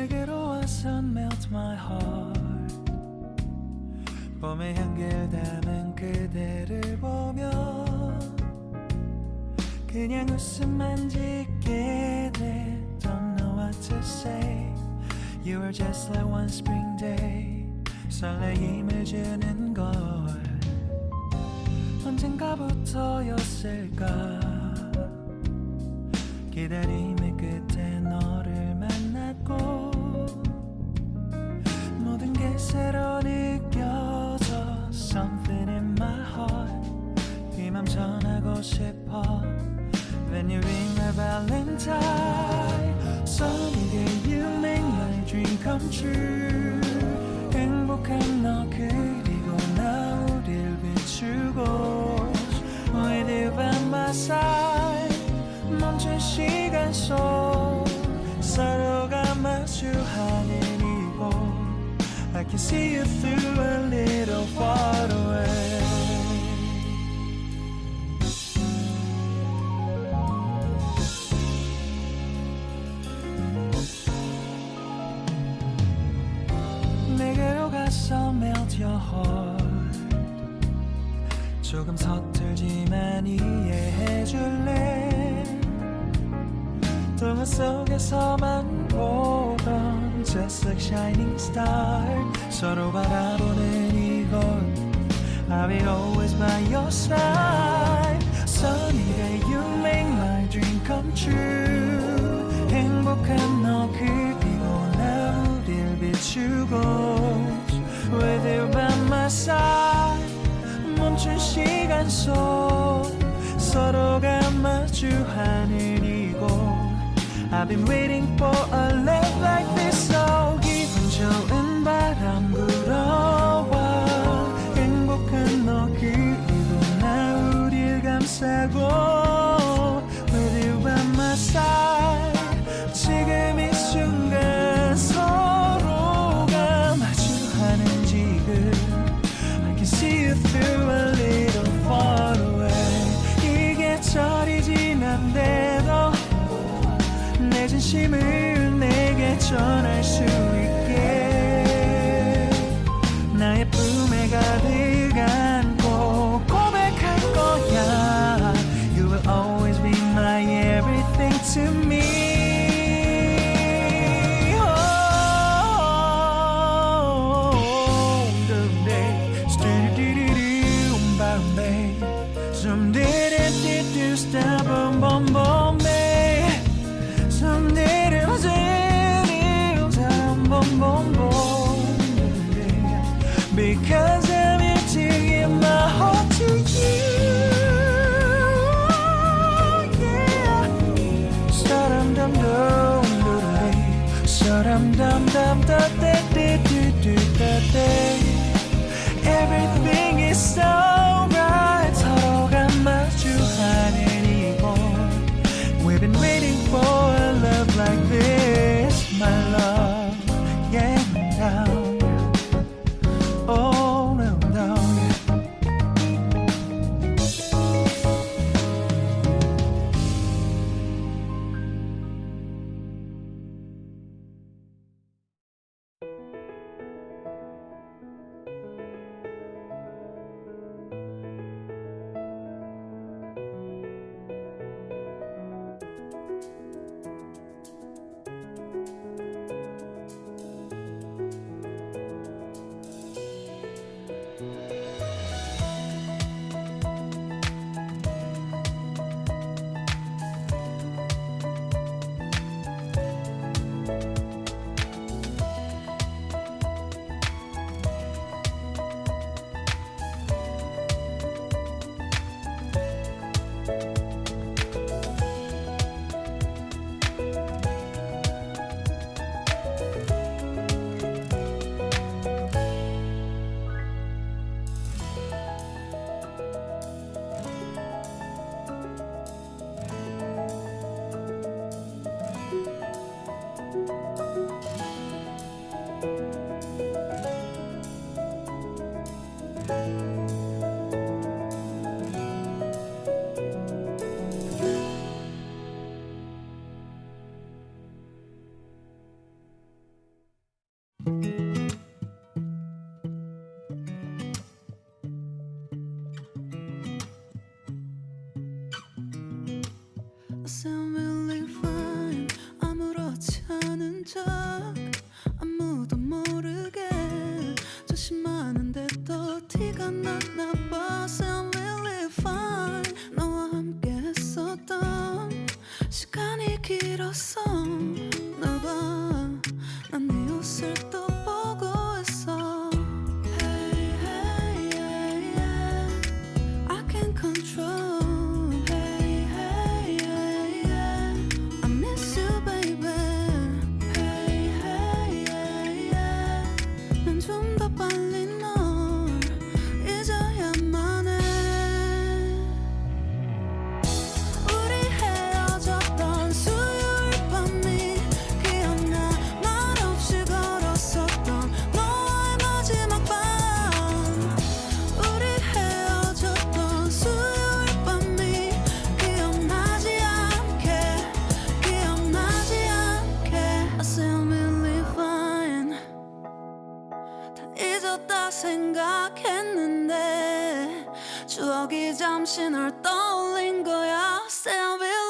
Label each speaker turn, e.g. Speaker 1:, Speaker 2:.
Speaker 1: 내게로 와서 melt my heart. 봄의 향기를 담은 그대를 보며 그냥 웃음만 짓게 돼. Don't know what to say. You were just like one spring day. 설레임을 주는 걸 언젠가부터였을까. 기다림의 끝에 너를 만났고 모든 게 새로 느껴져. Something in my heart. 이 맘 전하고 싶어. When you ring my valentine. Sunny day you make my dream come true. 행복한 너 그리고 나 우릴 비추고 With you by my side. 멈춘 시간 속 서로가 마주하는 이곳 I can see you through a little far away. 내게로 가서 melt your heart. 조금 서툴지만 이해해줄래. 동화 속에서만 보던 Just like shining star. 서로 바라보는 이곳 I'll be always by your side. Sunny day you make my dream come true. 행복한 너 그리고 나 우릴 비추고 With you by my side. 멈춘 시간 속 서로가 마주하는 이곳 I've been waiting for a love like this. So 기분 좋은 바람 불어와 행복한 너 그리고 나 우릴 감싸고 With you by my side. 지금 이 순간 서로가 마주하는 지금 I can see you through a little far away. 이 계절이 지난데도 내 진심을 내게 전할 수 있게 나의 품에 가득 안고 고백할 거야. You will always be my everything to me. Some did it, stop, boom, boom, boom, babe. Some did it, boom, boom, boom, because I'm here to give my heart to you. Yeah. Sa-dum dum dum dum, sa-dum dum dum da da da da da da. Everything is so right. 서로가 마주하는 이곳 We've been waiting for a love like this, my love. Yeah.
Speaker 2: 생각했는데 추억이 잠시 널 떠올린 거야. Say I will